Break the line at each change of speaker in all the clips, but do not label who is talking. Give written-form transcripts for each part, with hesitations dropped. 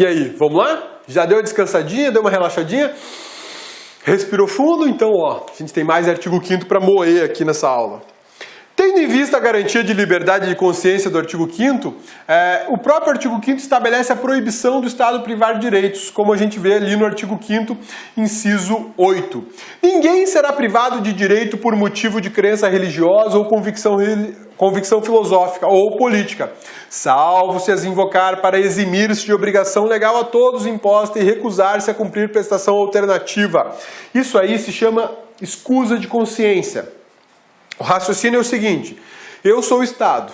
E aí, vamos lá? Já deu uma descansadinha, deu uma relaxadinha? Respirou fundo? Então, ó, a gente tem mais artigo 5º para moer aqui nessa aula. Tendo em vista a garantia de liberdade de consciência do artigo 5º, o próprio artigo 5º estabelece a proibição do Estado privar de direitos, como a gente vê ali no artigo 5º, inciso 8. Ninguém será privado de direito por motivo de crença religiosa ou convicção filosófica ou política, salvo se as invocar para eximir-se de obrigação legal a todos imposta e recusar-se a cumprir prestação alternativa. Isso aí se chama escusa de consciência. O raciocínio é o seguinte: eu sou o Estado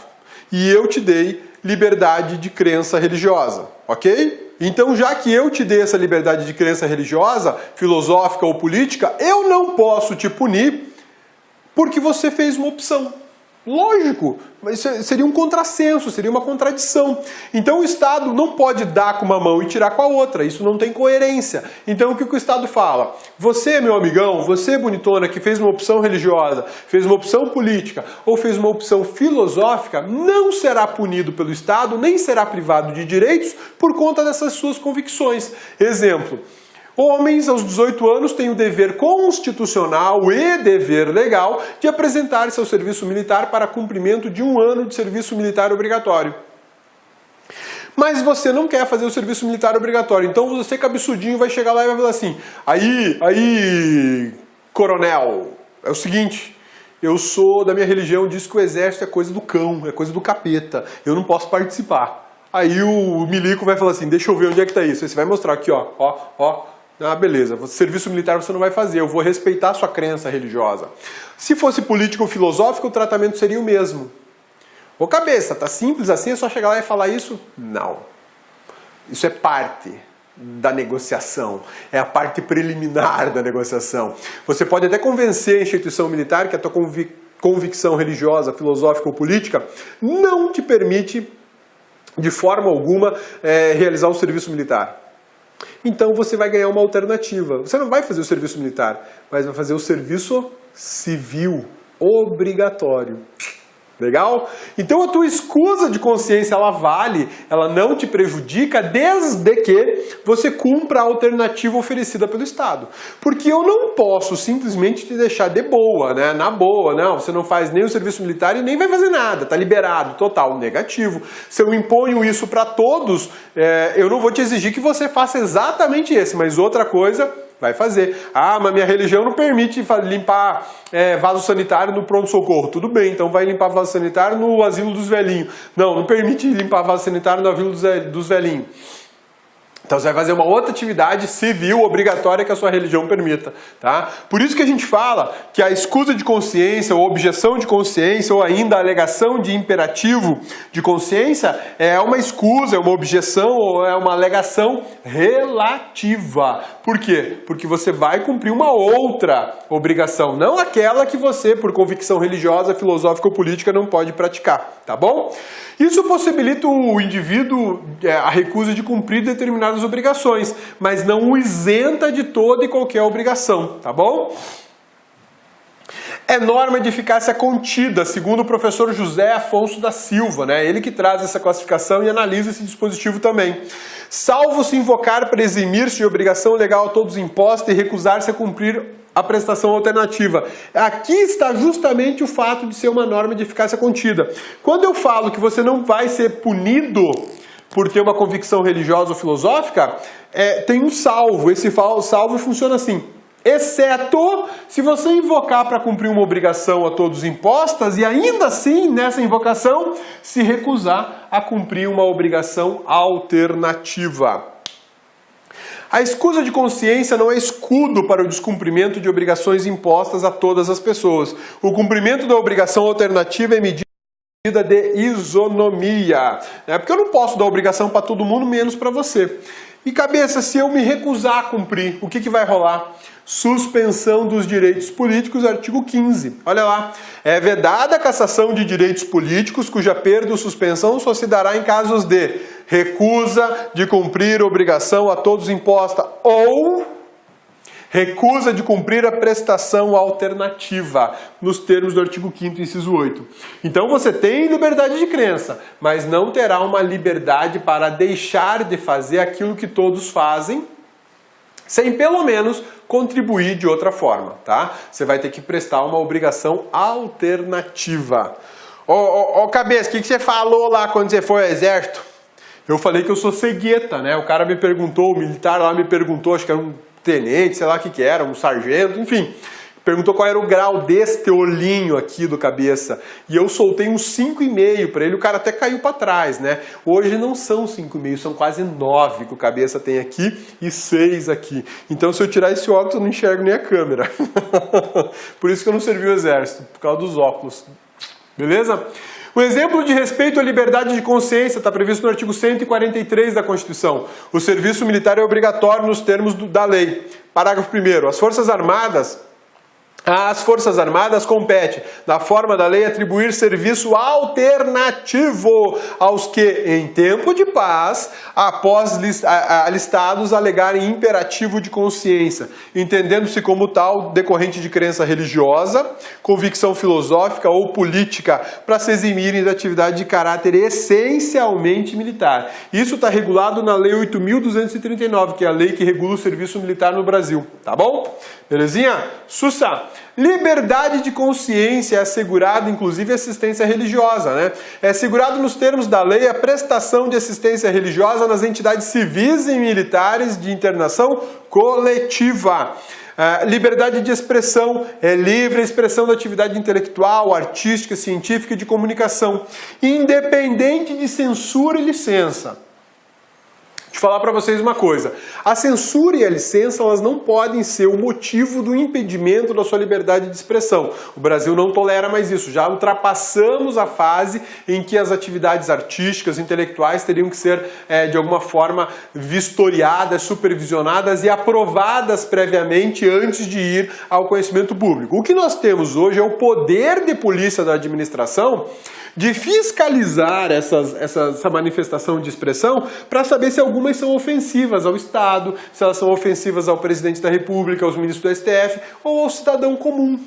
e eu te dei liberdade de crença religiosa, ok? Então, já que eu te dei essa liberdade de crença religiosa, filosófica ou política, eu não posso te punir porque você fez uma opção. Lógico, mas seria um contrassenso, seria uma contradição. Então o Estado não pode dar com uma mão e tirar com a outra, isso não tem coerência. Então o que o Estado fala? Você, meu amigão, você, bonitona, que fez uma opção religiosa, fez uma opção política ou fez uma opção filosófica, não será punido pelo Estado, nem será privado de direitos por conta dessas suas convicções. Exemplo: homens aos 18 anos têm o dever constitucional e dever legal de apresentar-se ao serviço militar para cumprimento de 1 ano de serviço militar obrigatório. Mas você não quer fazer o serviço militar obrigatório, então você, cabeçudinho, vai chegar lá e vai falar assim: aí, coronel, é o seguinte, eu sou da minha religião, diz que o exército é coisa do cão, é coisa do capeta, eu não posso participar. Aí o milico vai falar assim: deixa eu ver onde é que está isso. Aí você vai mostrar aqui, ó. Ah, beleza, serviço militar você não vai fazer, eu vou respeitar a sua crença religiosa. Se fosse político ou filosófico, o tratamento seria o mesmo. Ô cabeça, tá simples assim, é só chegar lá e falar isso? Não. Isso é parte da negociação, é a parte preliminar da negociação. Você pode até convencer a instituição militar que a tua convicção religiosa, filosófica ou política não te permite, de forma alguma, realizar o serviço militar. Então você vai ganhar uma alternativa. Você não vai fazer o serviço militar, mas vai fazer o serviço civil obrigatório. Legal? Então a tua escusa de consciência, ela vale, ela não te prejudica desde que você cumpra a alternativa oferecida pelo Estado. Porque eu não posso simplesmente te deixar de boa, né? Na boa, não, você não faz nem o serviço militar e nem vai fazer nada, tá liberado, total, negativo. Se eu imponho isso para todos, eu não vou te exigir que você faça exatamente esse, mas outra coisa vai fazer. Ah, mas minha religião não permite limpar vaso sanitário no pronto-socorro. Tudo bem, então vai limpar vaso sanitário no asilo dos velhinhos. Não permite limpar vaso sanitário no asilo dos velhinhos. Então você vai fazer uma outra atividade civil obrigatória que a sua religião permita, tá? Por isso que a gente fala que a escusa de consciência, ou objeção de consciência, ou ainda a alegação de imperativo de consciência é uma escusa, é uma objeção, ou é uma alegação relativa. Por quê? Porque você vai cumprir uma outra obrigação, não aquela que você, por convicção religiosa, filosófica ou política, não pode praticar, tá bom? Isso possibilita o indivíduo a recusa de cumprir determinadas obrigações, mas não o isenta de toda e qualquer obrigação, tá bom? É norma de eficácia contida, segundo o professor José Afonso da Silva, né? Ele que traz essa classificação e analisa esse dispositivo também. Salvo se invocar para eximir-se de obrigação legal a todos imposta e recusar-se a cumprir a prestação alternativa. Aqui está justamente o fato de ser uma norma de eficácia contida. Quando eu falo que você não vai ser punido por ter uma convicção religiosa ou filosófica, tem um salvo. Esse salvo funciona assim: exceto se você invocar para cumprir uma obrigação a todos impostas e ainda assim, nessa invocação, se recusar a cumprir uma obrigação alternativa. A escusa de consciência não é escudo para o descumprimento de obrigações impostas a todas as pessoas. O cumprimento da obrigação alternativa é medida de isonomia. Porque eu não posso dar obrigação para todo mundo, menos para você. E cabeça, se eu me recusar a cumprir, o que vai rolar? Suspensão dos direitos políticos, artigo 15. Olha lá. É vedada a cassação de direitos políticos, cuja perda ou suspensão só se dará em casos de recusa de cumprir obrigação a todos imposta ou recusa de cumprir a prestação alternativa, nos termos do artigo 5º, inciso 8. Então você tem liberdade de crença, mas não terá uma liberdade para deixar de fazer aquilo que todos fazem, sem pelo menos contribuir de outra forma, tá? Você vai ter que prestar uma obrigação alternativa. Ô cabeça, o que você falou lá quando você foi ao exército? Eu falei que eu sou cegueta, né? O cara me perguntou, o militar lá me perguntou, acho que era um tenente, sei lá o que era, um sargento, enfim. Perguntou qual era o grau deste olhinho aqui do cabeça. E eu soltei um 5,5 para ele, o cara até caiu para trás, né? Hoje não são 5,5, são quase 9 que o cabeça tem aqui e 6 aqui. Então se eu tirar esse óculos eu não enxergo nem a câmera. Por isso que eu não servi o exército, por causa dos óculos. Beleza? O exemplo de respeito à liberdade de consciência está previsto no artigo 143 da Constituição. O serviço militar é obrigatório nos termos da lei. Parágrafo 1º. Às Forças Armadas compete, na forma da lei, atribuir serviço alternativo aos que, em tempo de paz, após alistados, alegarem imperativo de consciência, entendendo-se como tal decorrente de crença religiosa, convicção filosófica ou política, para se eximirem da atividade de caráter essencialmente militar. Isso está regulado na Lei 8.239, que é a lei que regula o serviço militar no Brasil. Tá bom? Belezinha? Sussa! Liberdade de consciência é assegurada, inclusive, assistência religiosa, né? É assegurado nos termos da lei a prestação de assistência religiosa nas entidades civis e militares de internação coletiva. Liberdade de expressão é livre expressão da atividade intelectual, artística, científica e de comunicação, independente de censura e licença. Deixa eu falar para vocês uma coisa. A censura e a licença, elas não podem ser o motivo do impedimento da sua liberdade de expressão. O Brasil não tolera mais isso. Já ultrapassamos a fase em que as atividades artísticas, intelectuais teriam que ser, de alguma forma, vistoriadas, supervisionadas e aprovadas previamente antes de ir ao conhecimento público. O que nós temos hoje é o poder de polícia da administração de fiscalizar essa manifestação de expressão para saber se algumas são ofensivas ao Estado, se elas são ofensivas ao presidente da República, aos ministros do STF ou ao cidadão comum.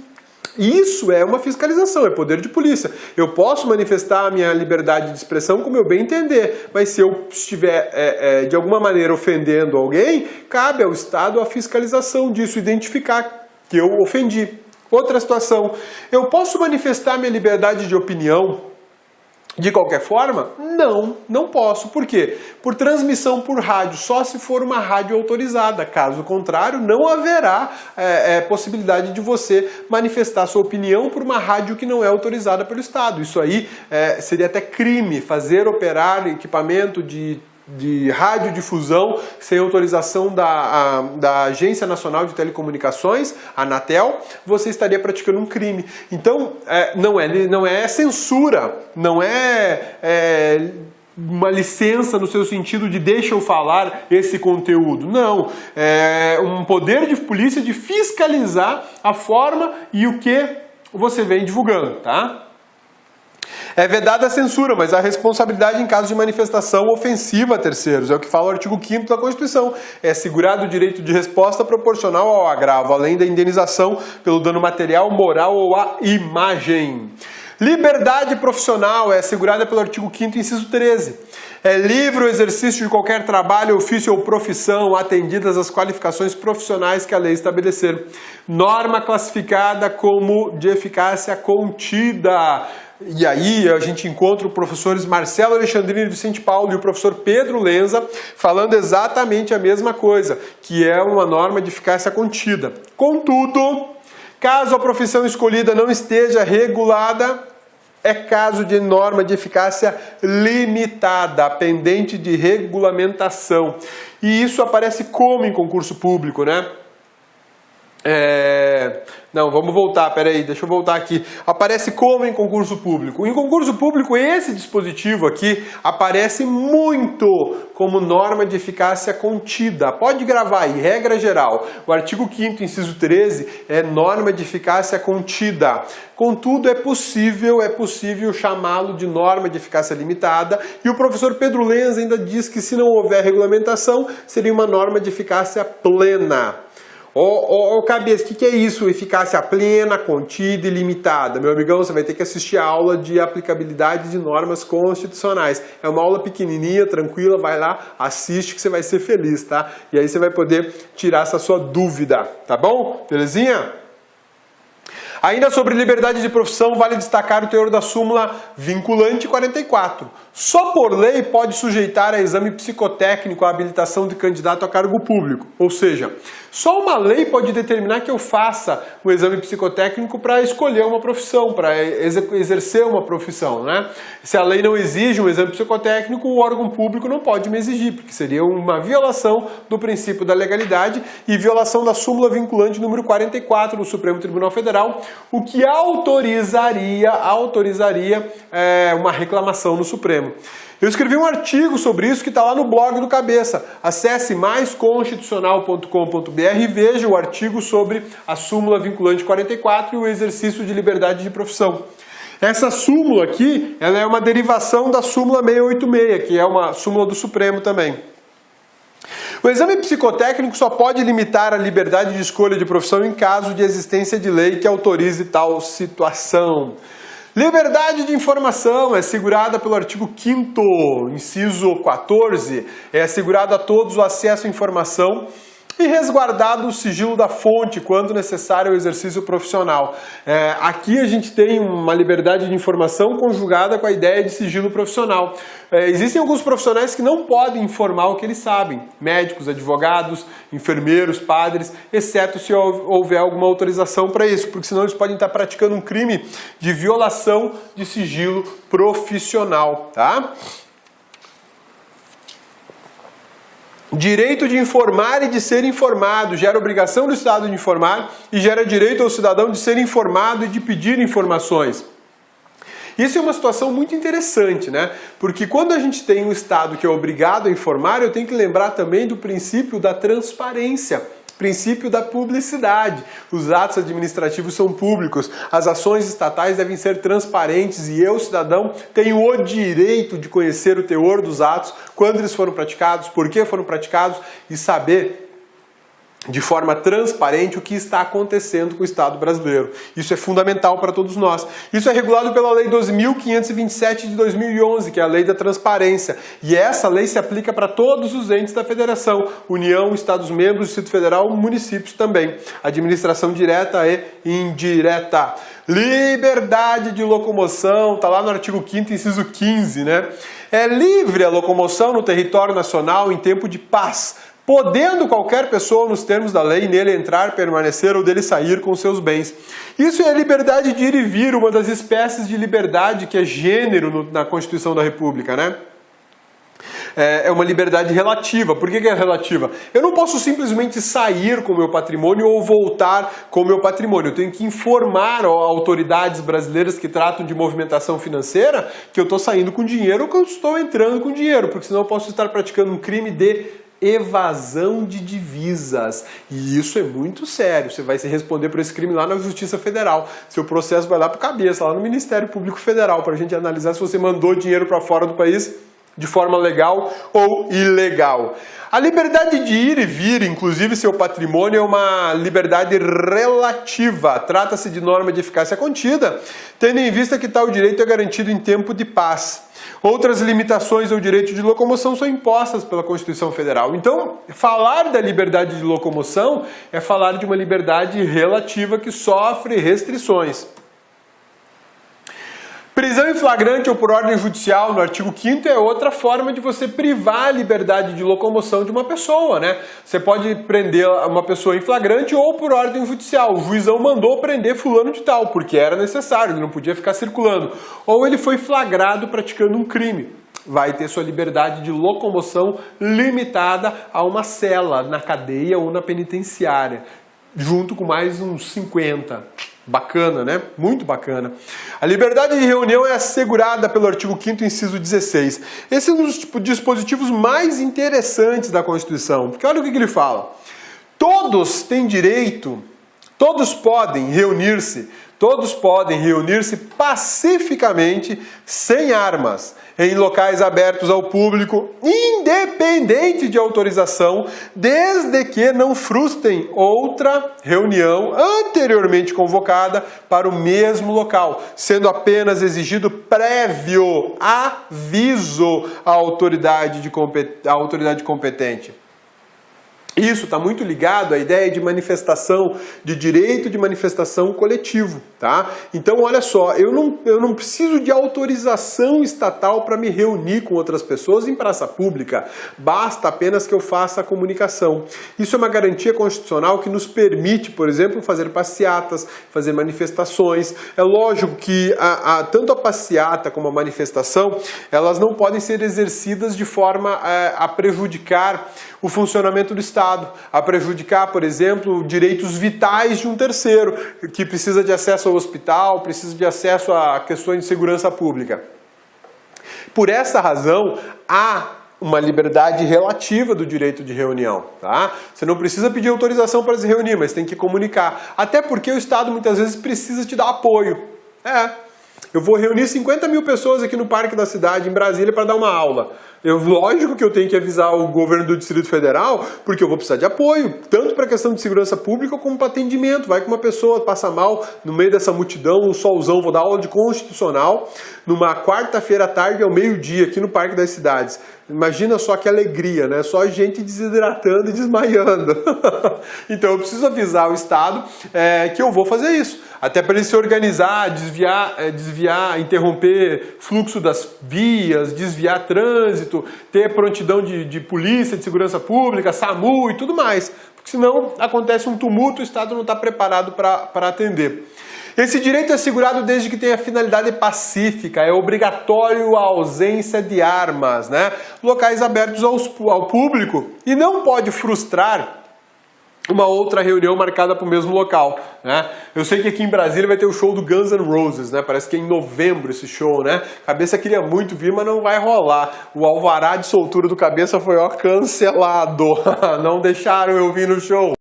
Isso é uma fiscalização, é poder de polícia. Eu posso manifestar a minha liberdade de expressão como eu bem entender, mas se eu estiver de alguma maneira ofendendo alguém, cabe ao Estado a fiscalização disso, identificar que eu ofendi. Outra situação, eu posso manifestar minha liberdade de opinião de qualquer forma? Não, não posso. Por quê? Por transmissão por rádio, só se for uma rádio autorizada. Caso contrário, não haverá possibilidade de você manifestar sua opinião por uma rádio que não é autorizada pelo Estado. Isso aí seria até crime, fazer operar equipamento de radiodifusão sem autorização da Agência Nacional de Telecomunicações, a Anatel, você estaria praticando um crime. Então, não é censura, não é uma licença no seu sentido de deixa eu falar esse conteúdo. Não, é um poder de polícia de fiscalizar a forma e o que você vem divulgando, tá? É vedada a censura, mas a responsabilidade em caso de manifestação ofensiva a terceiros. É o que fala o artigo 5º da Constituição. É assegurado o direito de resposta proporcional ao agravo, além da indenização pelo dano material, moral ou à imagem. Liberdade profissional é assegurada pelo artigo 5º, inciso 13. É livre o exercício de qualquer trabalho, ofício ou profissão, atendidas as qualificações profissionais que a lei estabelecer. Norma classificada como de eficácia contida. E aí a gente encontra os professores Marcelo Alexandrino e Vicente Paulo e o professor Pedro Lenza falando exatamente a mesma coisa, que é uma norma de eficácia contida. Contudo, caso a profissão escolhida não esteja regulada, é caso de norma de eficácia limitada, pendente de regulamentação. E isso aparece como em concurso público, né? Não, vamos voltar, peraí, deixa eu voltar aqui. Aparece como em concurso público? Em concurso público, esse dispositivo aqui aparece muito como norma de eficácia contida. Pode gravar aí, regra geral. O artigo 5º, inciso 13, é norma de eficácia contida. Contudo, é possível chamá-lo de norma de eficácia limitada. E o professor Pedro Lenza ainda diz que se não houver regulamentação, seria uma norma de eficácia plena. Ô, cabeça, o que é isso? Eficácia plena, contida e limitada. Meu amigão, você vai ter que assistir a aula de aplicabilidade de normas constitucionais. É uma aula pequenininha, tranquila, vai lá, assiste que você vai ser feliz, tá? E aí você vai poder tirar essa sua dúvida, tá bom? Belezinha? Ainda sobre liberdade de profissão, vale destacar o teor da súmula vinculante 44. Só por lei pode sujeitar a exame psicotécnico a habilitação de candidato a cargo público. Ou seja, só uma lei pode determinar que eu faça o exame psicotécnico para escolher uma profissão, para exercer uma profissão, né? Se a lei não exige um exame psicotécnico, o órgão público não pode me exigir, porque seria uma violação do princípio da legalidade e violação da súmula vinculante número 44 do Supremo Tribunal Federal, o que autorizaria uma reclamação no Supremo. Eu escrevi um artigo sobre isso que está lá no blog do Cabeça. Acesse maisconstitucional.com.br e veja o artigo sobre a súmula vinculante 44 e o exercício de liberdade de profissão. Essa súmula aqui, ela é uma derivação da súmula 686, que é uma súmula do Supremo também. O exame psicotécnico só pode limitar a liberdade de escolha de profissão em caso de existência de lei que autorize tal situação. Liberdade de informação é assegurada pelo artigo 5º, inciso 14, é assegurado a todos o acesso à informação e resguardado o sigilo da fonte quando necessário ao exercício profissional. Aqui a gente tem uma liberdade de informação conjugada com a ideia de sigilo profissional. Existem alguns profissionais que não podem informar o que eles sabem, médicos, advogados, enfermeiros, padres, exceto se houver alguma autorização para isso, porque senão eles podem estar praticando um crime de violação de sigilo profissional, tá? Direito de informar e de ser informado gera obrigação do Estado de informar e gera direito ao cidadão de ser informado e de pedir informações. Isso é uma situação muito interessante, né? Porque quando a gente tem um Estado que é obrigado a informar, eu tenho que lembrar também do princípio da transparência. Princípio da publicidade. Os atos administrativos são públicos, as ações estatais devem ser transparentes e eu, cidadão, tenho o direito de conhecer o teor dos atos, quando eles foram praticados, por que foram praticados e saber de forma transparente o que está acontecendo com o Estado brasileiro. Isso é fundamental para todos nós. Isso é regulado pela Lei 12.527 de 2011, que é a Lei da Transparência. E essa lei se aplica para todos os entes da Federação, União, Estados-membros, Distrito Federal, municípios também. Administração direta e indireta. Liberdade de locomoção, está lá no artigo 5º, inciso 15, né? É livre a locomoção no território nacional em tempo de paz, podendo qualquer pessoa, nos termos da lei, nele entrar, permanecer ou dele sair com seus bens. Isso é a liberdade de ir e vir, uma das espécies de liberdade que é gênero na Constituição da República, né? É uma liberdade relativa. Por que é relativa? Eu não posso simplesmente sair com o meu patrimônio ou voltar com o meu patrimônio. Eu tenho que informar autoridades brasileiras que tratam de movimentação financeira que eu estou saindo com dinheiro ou que eu estou entrando com dinheiro, porque senão eu posso estar praticando um crime de evasão de divisas. E isso é muito sério. Você vai se responder por esse crime lá na Justiça Federal. Seu processo vai lá para o Cabeça, lá no Ministério Público Federal, para a gente analisar se você mandou dinheiro para fora do país de forma legal ou ilegal. A liberdade de ir e vir, inclusive seu patrimônio, é uma liberdade relativa. Trata-se de norma de eficácia contida, tendo em vista que tal direito é garantido em tempo de paz. Outras limitações ao direito de locomoção são impostas pela Constituição Federal. Então, falar da liberdade de locomoção é falar de uma liberdade relativa que sofre restrições. Prisão em flagrante ou por ordem judicial, no artigo 5º, é outra forma de você privar a liberdade de locomoção de uma pessoa, né? Você pode prender uma pessoa em flagrante ou por ordem judicial. O juizão mandou prender fulano de tal, porque era necessário, ele não podia ficar circulando. Ou ele foi flagrado praticando um crime. Vai ter sua liberdade de locomoção limitada a uma cela na cadeia ou na penitenciária, junto com mais uns 50. Bacana, né? Muito bacana. A liberdade de reunião é assegurada pelo artigo 5º, inciso 16. Esse é um dos dispositivos mais interessantes da Constituição, porque olha o que ele fala. Todos têm direito, todos podem reunir-se, Todos podem reunir-se pacificamente, sem armas, em locais abertos ao público, independente de autorização, desde que não frustrem outra reunião anteriormente convocada para o mesmo local, sendo apenas exigido prévio aviso à autoridade competente. Isso está muito ligado à ideia de manifestação, de direito de manifestação coletivo, tá? Então, olha só, eu não preciso de autorização estatal para me reunir com outras pessoas em praça pública, basta apenas que eu faça a comunicação. Isso é uma garantia constitucional que nos permite, por exemplo, fazer passeatas, fazer manifestações. É lógico que tanto a passeata como a manifestação, elas não podem ser exercidas de forma a prejudicar o funcionamento do Estado, a prejudicar, por exemplo, direitos vitais de um terceiro, que precisa de acesso ao hospital, precisa de acesso a questões de segurança pública. Por essa razão, há uma liberdade relativa do direito de reunião, tá? Você não precisa pedir autorização para se reunir, mas tem que comunicar. Até porque o Estado muitas vezes precisa te dar apoio. Eu vou reunir 50 mil pessoas aqui no Parque da Cidade, em Brasília, para dar uma aula. Lógico que eu tenho que avisar o governo do Distrito Federal, porque eu vou precisar de apoio, tanto para a questão de segurança pública como para atendimento. Vai que uma pessoa passa mal no meio dessa multidão, um solzão, vou dar aula de constitucional, numa quarta-feira à tarde ao meio-dia, aqui no Parque das Cidades. Imagina só que alegria, né? Só gente desidratando e desmaiando. Então eu preciso avisar o Estado que eu vou fazer isso. Até para ele se organizar, desviar, interromper fluxo das vias, desviar trânsito, ter prontidão de polícia, de segurança pública, SAMU e tudo mais. Porque senão acontece um tumulto e o Estado não está preparado para atender. Esse direito é assegurado desde que tenha finalidade pacífica, é obrigatório a ausência de armas, né? Locais abertos ao público e não pode frustrar uma outra reunião marcada para o mesmo local, né? Eu sei que aqui em Brasília vai ter o show do Guns N' Roses, né? Parece que é em novembro esse show, né? Cabeça queria muito vir, mas não vai rolar. O alvará de soltura do Cabeça foi, cancelado. Não deixaram eu vir no show.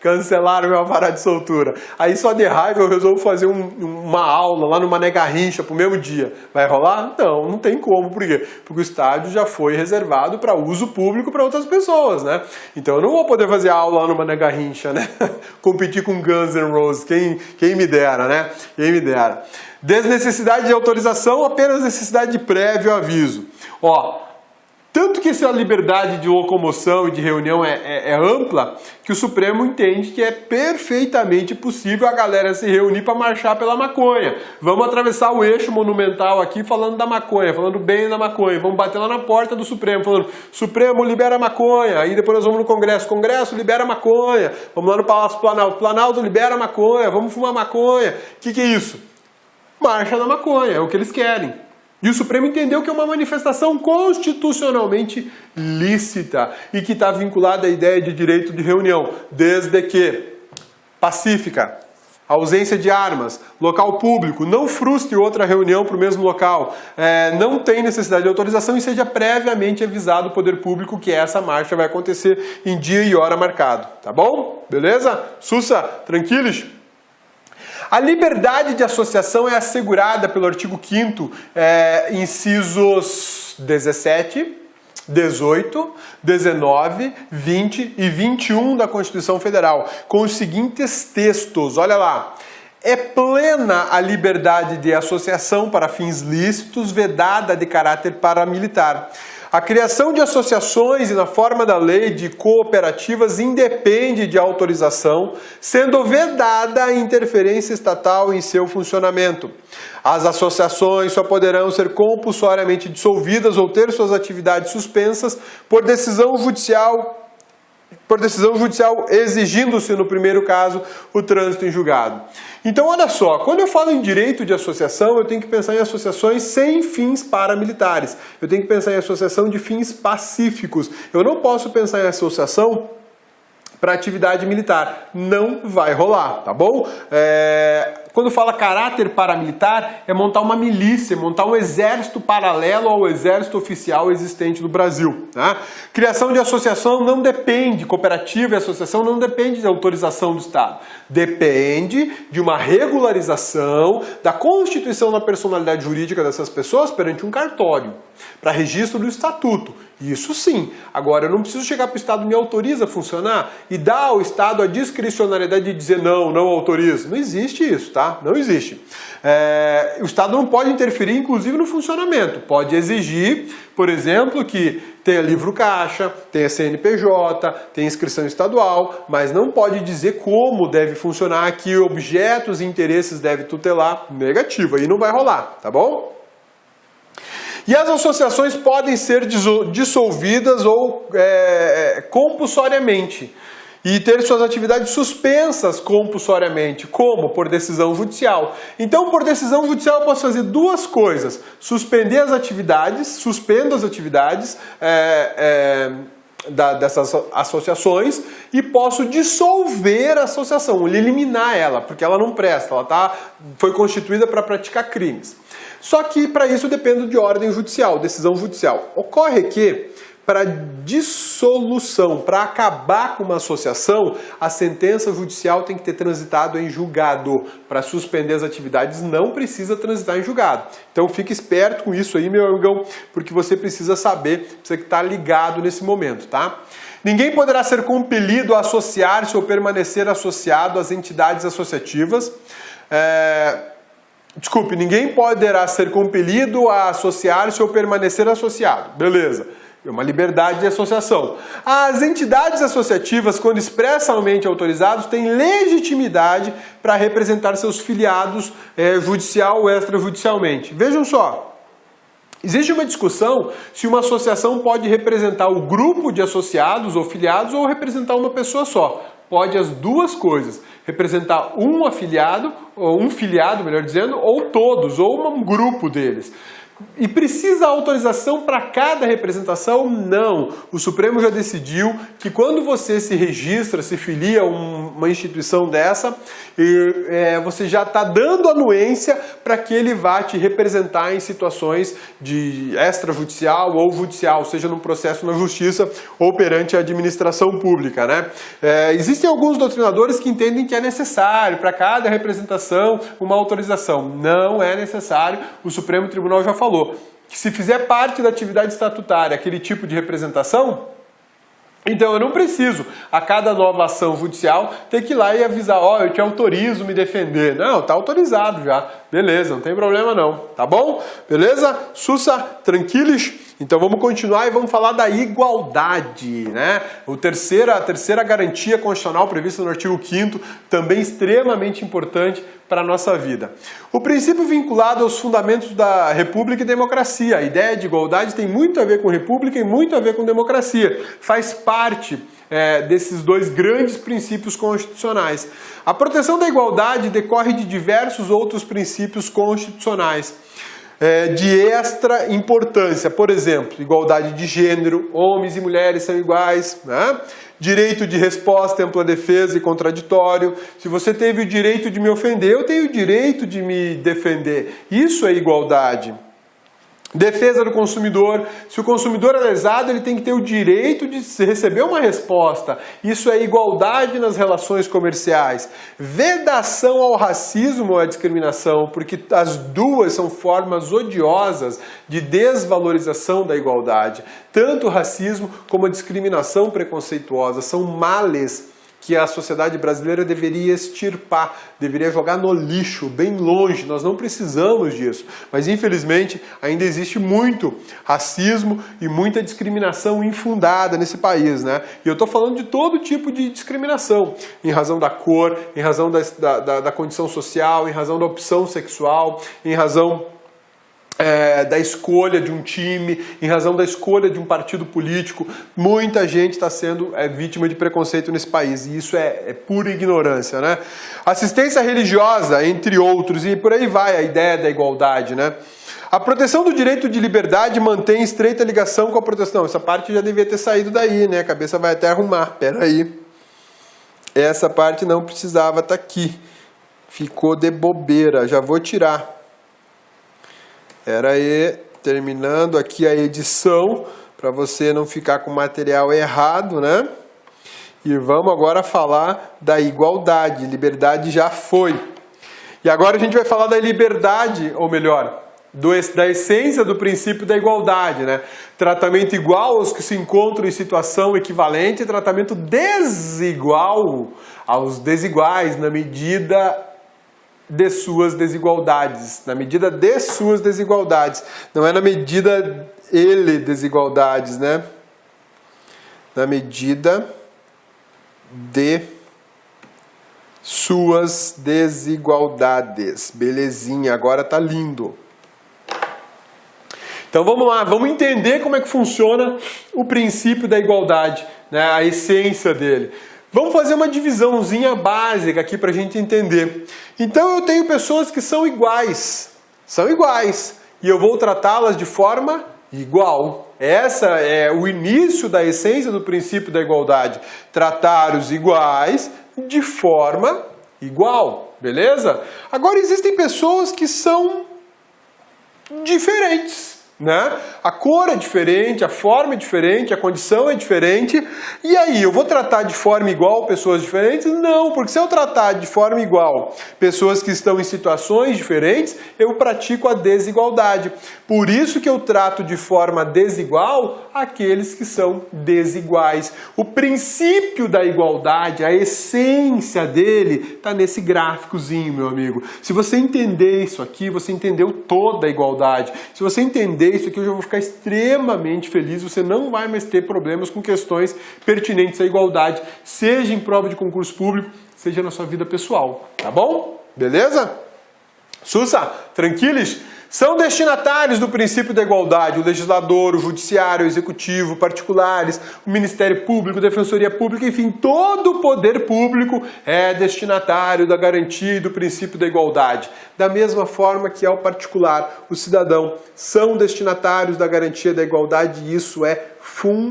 Cancelaram meu alvará de soltura. Aí só de raiva eu resolvo fazer uma aula lá no Mané Garrincha pro mesmo dia. Vai rolar? Não tem como. Por quê? Porque o estádio já foi reservado para uso público para outras pessoas, né? Então eu não vou poder fazer aula lá no Mané Garrincha, né? Competir com Guns N' Roses. Quem me dera, né? Quem me dera. Desnecessidade de autorização, apenas necessidade de prévio aviso. Tanto que essa liberdade de locomoção e de reunião é ampla, que o Supremo entende que é perfeitamente possível a galera se reunir para marchar pela maconha. Vamos atravessar o eixo monumental aqui falando da maconha, falando bem da maconha. Vamos bater lá na porta do Supremo, falando, Supremo, libera a maconha. Aí depois nós vamos no Congresso, Congresso, libera a maconha. Vamos lá no Palácio Planalto, Planalto, libera a maconha. Vamos fumar maconha. O que é isso? Marcha da maconha, é o que eles querem. E o Supremo entendeu que é uma manifestação constitucionalmente lícita e que está vinculada à ideia de direito de reunião, desde que pacífica, ausência de armas, local público, não frustre outra reunião para o mesmo local, não tem necessidade de autorização e seja previamente avisado o poder público que essa marcha vai acontecer em dia e hora marcado. Tá bom? Beleza? Sussa, tranquilos? A liberdade de associação é assegurada pelo artigo 5º, incisos 17, 18, 19, 20 e 21 da Constituição Federal, com os seguintes textos, olha lá. É plena a liberdade de associação para fins lícitos, vedada de caráter paramilitar. A criação de associações e na forma da lei de cooperativas independe de autorização, sendo vedada a interferência estatal em seu funcionamento. As associações só poderão ser compulsoriamente dissolvidas ou ter suas atividades suspensas por decisão judicial exigindo-se, no primeiro caso, o trânsito em julgado. Então, olha só, quando eu falo em direito de associação, eu tenho que pensar em associações sem fins paramilitares. Eu tenho que pensar em associação de fins pacíficos. Eu não posso pensar em associação para atividade militar. Não vai rolar, tá bom? Quando fala caráter paramilitar, é montar uma milícia, montar um exército paralelo ao exército oficial existente no Brasil. Tá? Criação de associação não depende, cooperativa e associação não depende de autorização do Estado. Depende de uma regularização da constituição da personalidade jurídica dessas pessoas perante um cartório, para registro do estatuto. Isso sim. Agora, eu não preciso chegar para o Estado, me autoriza a funcionar e dar ao Estado a discricionariedade de dizer não autorizo. Não existe isso, tá? Não existe. O Estado não pode interferir, inclusive, no funcionamento. Pode exigir, por exemplo, que tenha livro caixa, tenha CNPJ, tenha inscrição estadual, mas não pode dizer como deve funcionar, que objetos e interesses deve tutelar. Negativo, aí não vai rolar, tá bom? E as associações podem ser dissolvidas ou compulsoriamente e ter suas atividades suspensas compulsoriamente. Como? Por decisão judicial. Então, por decisão judicial, eu posso fazer duas coisas. Suspendo as atividades dessas associações e posso dissolver a associação, eliminar ela, porque ela não presta, ela foi constituída para praticar crimes. Só que para isso depende de ordem judicial, decisão judicial. Ocorre que para dissolução, para acabar com uma associação, a sentença judicial tem que ter transitado em julgado. Para suspender as atividades não precisa transitar em julgado. Então fique esperto com isso aí, meu amigão, porque você precisa saber, você que está ligado nesse momento, tá? Ninguém poderá ser compelido a associar-se ou permanecer associado às entidades associativas. Desculpe, ninguém poderá ser compelido a associar-se ou permanecer associado. Beleza. É uma liberdade de associação. As entidades associativas, quando expressamente autorizados, têm legitimidade para representar seus filiados judicial ou extrajudicialmente. Vejam só, existe uma discussão se uma associação pode representar o grupo de associados ou filiados ou representar uma pessoa só. Pode as duas coisas, representar um afiliado, ou um filiado, melhor dizendo, ou todos, ou um grupo deles. E precisa autorização para cada representação? Não. O Supremo já decidiu que quando você se registra, se filia a uma instituição dessa, você já está dando anuência para que ele vá te representar em situações de extrajudicial ou judicial, seja num processo na justiça ou perante a administração pública, né? Existem alguns doutrinadores que entendem que é necessário para cada representação uma autorização. Não é necessário. O Supremo Tribunal já falou que se fizer parte da atividade estatutária aquele tipo de representação, então eu não preciso, a cada nova ação judicial, ter que ir lá e avisar, eu te autorizo me defender. Não, tá autorizado já. Beleza, não tem problema não. Tá bom? Beleza? Sussa, tranquilos? Então vamos continuar e vamos falar da igualdade, né? A terceira garantia constitucional prevista no artigo 5º, também extremamente importante para a nossa vida. O princípio vinculado aos fundamentos da República e democracia. A ideia de igualdade tem muito a ver com República e muito a ver com democracia. Faz parte desses dois grandes princípios constitucionais. A proteção da igualdade decorre de diversos outros princípios constitucionais de extra importância. Por exemplo, igualdade de gênero, homens e mulheres são iguais, né? Direito de resposta, ampla defesa e contraditório. Se você teve o direito de me ofender, eu tenho o direito de me defender. Isso é igualdade. Defesa do consumidor. Se o consumidor é lesado, ele tem que ter o direito de receber uma resposta. Isso é igualdade nas relações comerciais. Vedação ao racismo ou à discriminação, porque as duas são formas odiosas de desvalorização da igualdade. Tanto o racismo como a discriminação preconceituosa são males que a sociedade brasileira deveria extirpar, deveria jogar no lixo, bem longe. Nós não precisamos disso. Mas, infelizmente, ainda existe muito racismo e muita discriminação infundada nesse país, né? E eu estou falando de todo tipo de discriminação, em razão da cor, em razão da condição social, em razão da opção sexual, em razão da escolha de um time, em razão da escolha de um partido político. Muita gente está sendo vítima de preconceito nesse país, e isso é pura ignorância, né? Assistência religiosa, entre outros, e por aí vai a ideia da igualdade, né? A proteção do direito de liberdade mantém estreita ligação com a proteção. Essa parte já devia ter saído daí, né? A cabeça vai até arrumar. Peraí. Essa parte não precisava estar aqui. Ficou de bobeira, já vou tirar. Era aí, terminando aqui a edição, para você não ficar com o material errado, né? E vamos agora falar da igualdade. Liberdade já foi. E agora a gente vai falar da liberdade, ou melhor, da essência do princípio da igualdade, né? Tratamento igual aos que se encontram em situação equivalente e tratamento desigual aos desiguais na medida de suas desigualdades. Na medida de suas desigualdades. Não é na medida desigualdades, né? Na medida de suas desigualdades. Belezinha, agora tá lindo. Então vamos lá, vamos entender como é que funciona o princípio da igualdade, né? A essência dele. Vamos fazer uma divisãozinha básica aqui para a gente entender. Então eu tenho pessoas que são iguais, e eu vou tratá-las de forma igual. Essa é o início da essência do princípio da igualdade. Tratar os iguais de forma igual, beleza? Agora existem pessoas que são diferentes, né? A cor é diferente, a forma é diferente, a condição é diferente. E aí, eu vou tratar de forma igual pessoas diferentes? Não, porque se eu tratar de forma igual pessoas que estão em situações diferentes, eu pratico a desigualdade. Por isso que eu trato de forma desigual aqueles que são desiguais. O princípio da igualdade, a essência dele, está nesse gráficozinho, meu amigo. Se você entender isso aqui, você entendeu toda a igualdade. Se você entender isso aqui, eu já vou ficar extremamente feliz. Você não vai mais ter problemas com questões pertinentes à igualdade, seja em prova de concurso público, seja na sua vida pessoal. Tá bom? Beleza? Sussa, tranquilos? São destinatários do princípio da igualdade o legislador, o judiciário, o executivo, particulares, o Ministério Público, a Defensoria Pública, enfim, todo o poder público é destinatário da garantia e do princípio da igualdade. Da mesma forma que ao particular, o cidadão são destinatários da garantia da igualdade e isso é fundamental.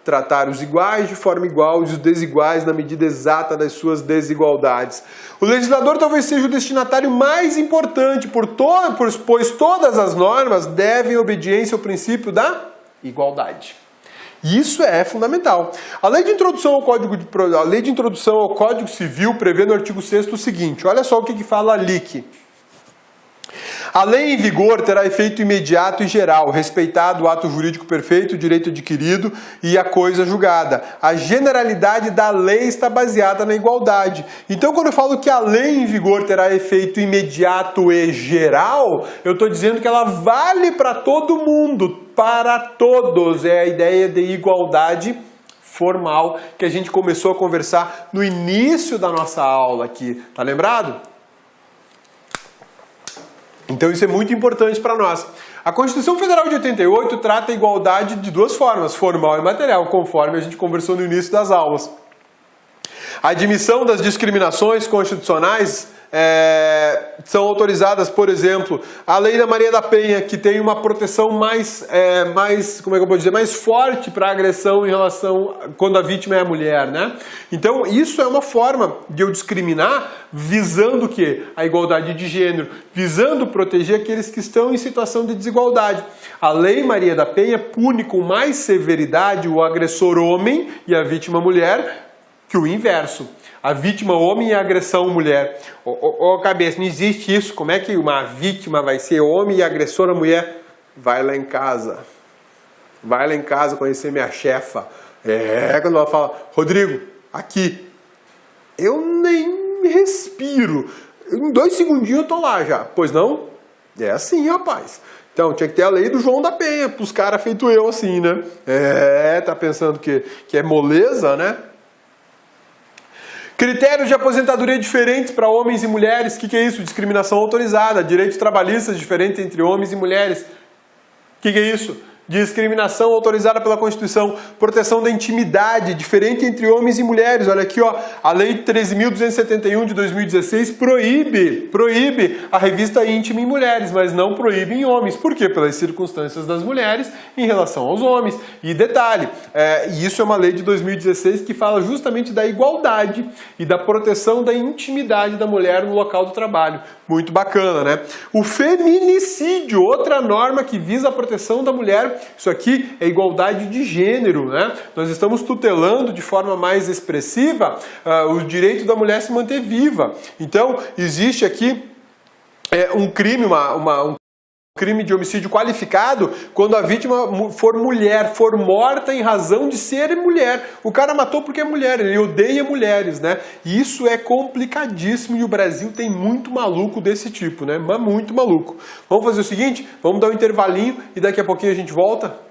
Tratar os iguais de forma igual e os desiguais na medida exata das suas desigualdades. O legislador talvez seja o destinatário mais importante, pois todas as normas devem obediência ao princípio da igualdade. Isso é fundamental. A Lei de Introdução ao Código Civil prevê no artigo 6º o seguinte, olha só o que fala a LIC. A lei em vigor terá efeito imediato e geral, respeitado o ato jurídico perfeito, o direito adquirido e a coisa julgada. A generalidade da lei está baseada na igualdade. Então, quando eu falo que a lei em vigor terá efeito imediato e geral, eu estou dizendo que ela vale para todo mundo, para todos. É a ideia de igualdade formal que a gente começou a conversar no início da nossa aula aqui. Tá lembrado? Então isso é muito importante para nós. A Constituição Federal de 88 trata a igualdade de duas formas, formal e material, conforme a gente conversou no início das aulas. A admissão das discriminações constitucionais são autorizadas, por exemplo, a Lei da Maria da Penha, que tem uma proteção mais forte para a agressão em relação quando a vítima é a mulher, né? Então, isso é uma forma de eu discriminar visando o quê? A igualdade de gênero, visando proteger aqueles que estão em situação de desigualdade. A Lei Maria da Penha pune com mais severidade o agressor homem e a vítima mulher que o inverso. A vítima homem e a agressão mulher. Cabeça, não existe isso. Como é que uma vítima vai ser homem e a agressora mulher? Vai lá em casa. Vai lá em casa conhecer minha chefa. Quando ela fala, Rodrigo, aqui. Eu nem respiro. Em 2 segundinhos eu tô lá já. Pois não? É assim, rapaz. Então, tinha que ter a lei do João da Penha, pros caras feito eu assim, né? Tá pensando que é moleza, né? Critérios de aposentadoria diferentes para homens e mulheres. O que é isso? Discriminação autorizada. Direitos trabalhistas diferentes entre homens e mulheres. O que é isso? Discriminação autorizada pela Constituição, proteção da intimidade, diferente entre homens e mulheres. Olha aqui, ó, a Lei 13.271 de 2016 proíbe a revista íntima em mulheres, mas não proíbe em homens. Por quê? Pelas circunstâncias das mulheres em relação aos homens. E detalhe, isso é uma lei de 2016 que fala justamente da igualdade e da proteção da intimidade da mulher no local do trabalho. Muito bacana, né? O feminicídio, outra norma que visa a proteção da mulher. Isso aqui é igualdade de gênero, né? Nós estamos tutelando de forma mais expressiva o direito da mulher se manter viva. Então, existe aqui um crime, um crime de homicídio qualificado quando a vítima for mulher, for morta em razão de ser mulher. O cara matou porque é mulher, ele odeia mulheres, né? E isso é complicadíssimo e o Brasil tem muito maluco desse tipo, né? Mas muito maluco. Vamos fazer o seguinte, vamos dar um intervalinho e daqui a pouquinho a gente volta?